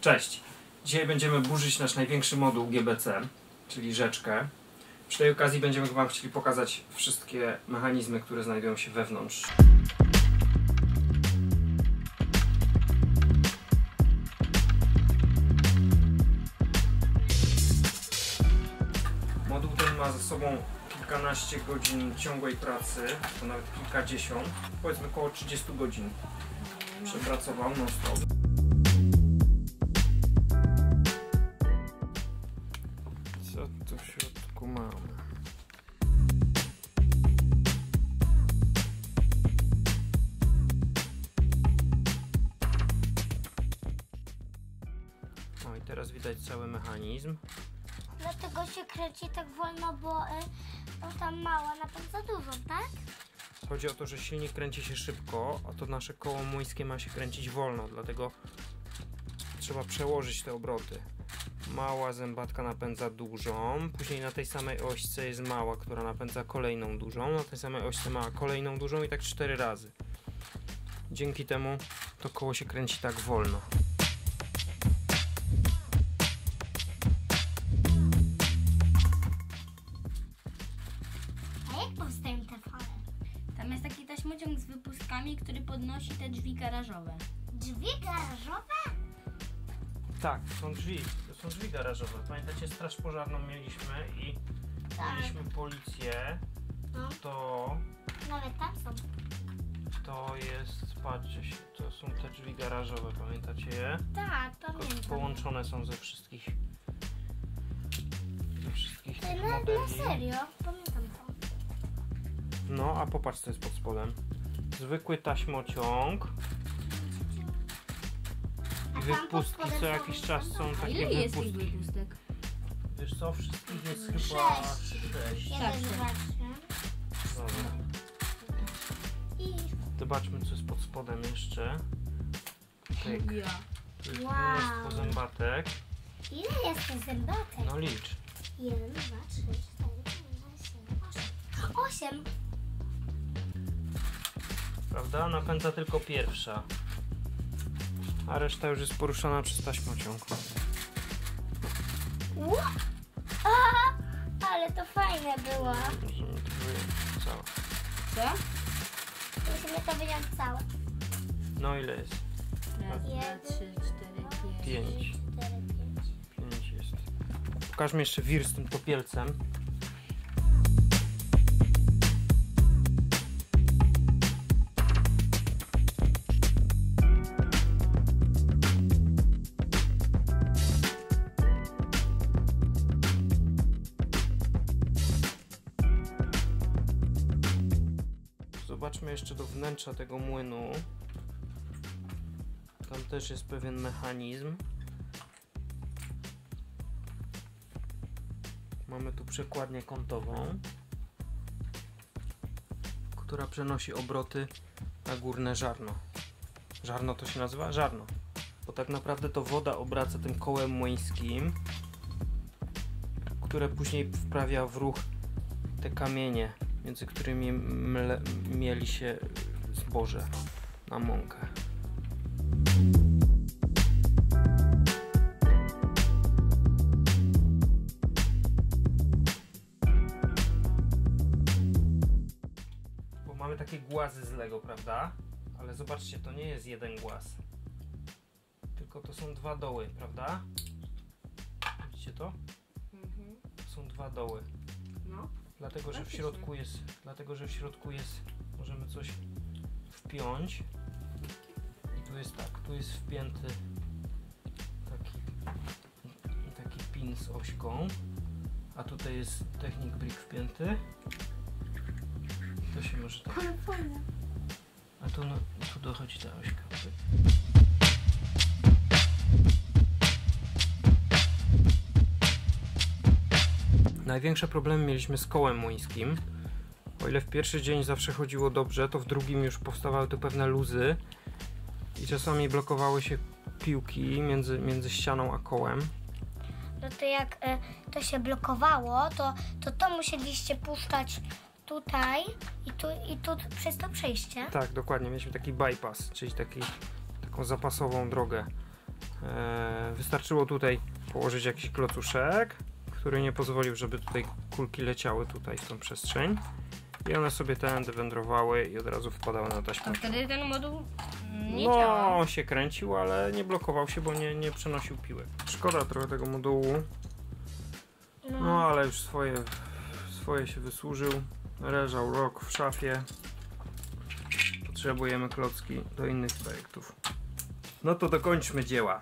Cześć! Dzisiaj będziemy burzyć nasz największy moduł GBC, czyli rzeczkę. Przy tej okazji będziemy Wam chcieli pokazać wszystkie mechanizmy, które znajdują się wewnątrz. Moduł ten ma ze sobą kilkanaście godzin ciągłej pracy, to nawet kilkadziesiąt, powiedzmy około 30 godzin przepracował non-stop. Co tu w środku mamy? No i teraz widać cały mechanizm. Dlatego się kręci tak wolno, bo tam mała napędza dużo, tak? Chodzi o to, że silnik kręci się szybko, a to nasze koło młyńskie ma się kręcić wolno, dlatego trzeba przełożyć te obroty. Mała zębatka napędza dużą, później na tej samej ośce jest mała, która napędza kolejną dużą, na tej samej ośce mała kolejną dużą i tak 4 razy. Dzięki temu to koło się kręci tak wolno. A jak powstają te fale? Tam jest taki taśmociąg z wypustkami, który podnosi te drzwi garażowe. Drzwi garażowe? Tak, to są drzwi garażowe. Pamiętacie, straż pożarną mieliśmy i mieliśmy policję. No. To Nawet tam są. To jest, patrzcie się, to są te drzwi garażowe, pamiętacie je? Tak, pamiętam. Połączone są ze wszystkich tych Na modeli. serio? Pamiętam to. No, a popatrz, co jest pod spodem. Zwykły taśmociąg. I wypustki co jakiś czas są A takie ile jest tych wypustki. wypustek? Wiesz co, wszystkich jest chyba 6. 1, 2, 3. Dobra. I Zobaczmy, co jest pod spodem jeszcze. Pyk. Ja. Tu jest Wow. mnóstwo zębatek. ile jest tych zębatek? No licz. 1, 2, 3, 4, 5, 6, 7, 8. 8. Prawda? Napędza tylko pierwsza. A reszta już jest poruszana przez taśmociąg. Aha, ale to fajne było. Musimy to wyjąć całe. Co? Musimy to wyjąć całe. No ile jest? Raz, 1, 2, 3, 4, 5. 5. 4, 5. 5 jest. Pokażmy jeszcze wir z tym topielcem. Zobaczmy jeszcze do wnętrza tego młynu. Tam też jest pewien mechanizm. Mamy tu przekładnię kątową, która przenosi obroty na górne żarno. Żarno to się nazywa? Żarno. Bo tak naprawdę to woda obraca tym kołem młyńskim, które później wprawia w ruch te kamienie, między którymi mieli się zboże na mąkę. Bo mamy takie głazy z Lego, prawda? Ale zobaczcie, to nie jest jeden głaz, tylko to są 2 doły, prawda? Widzicie to? Mhm. To są 2 doły. No. Dlatego, że w środku jest, możemy coś wpiąć. I tu jest tak, tu jest wpięty taki pin z ośką, a tutaj jest Technic Brick wpięty. To się może tak, Ale fajne. a tu, no, tu dochodzi ta ośka. Największe problemy mieliśmy z kołem młyńskim. O ile w pierwszy dzień zawsze chodziło dobrze, to w drugim już powstawały tu pewne luzy i czasami blokowały się piłki między ścianą a kołem. No to jak to się blokowało, to musieliście puszczać tutaj i tu przez to przejście. Tak, dokładnie. Mieliśmy taki bypass, czyli taką zapasową drogę Wystarczyło tutaj położyć jakiś klocuszek, który nie pozwolił, żeby tutaj kulki leciały tutaj w tą przestrzeń. I one sobie tędy wędrowały i od razu wpadały na taśmę. To wtedy ten moduł nie No, działał. on się kręcił, ale nie blokował się, bo nie przenosił piłek. Szkoda trochę tego modułu. No, ale już swoje się wysłużył. Leżał rok w szafie. Potrzebujemy klocki do innych projektów. No to dokończmy dzieła.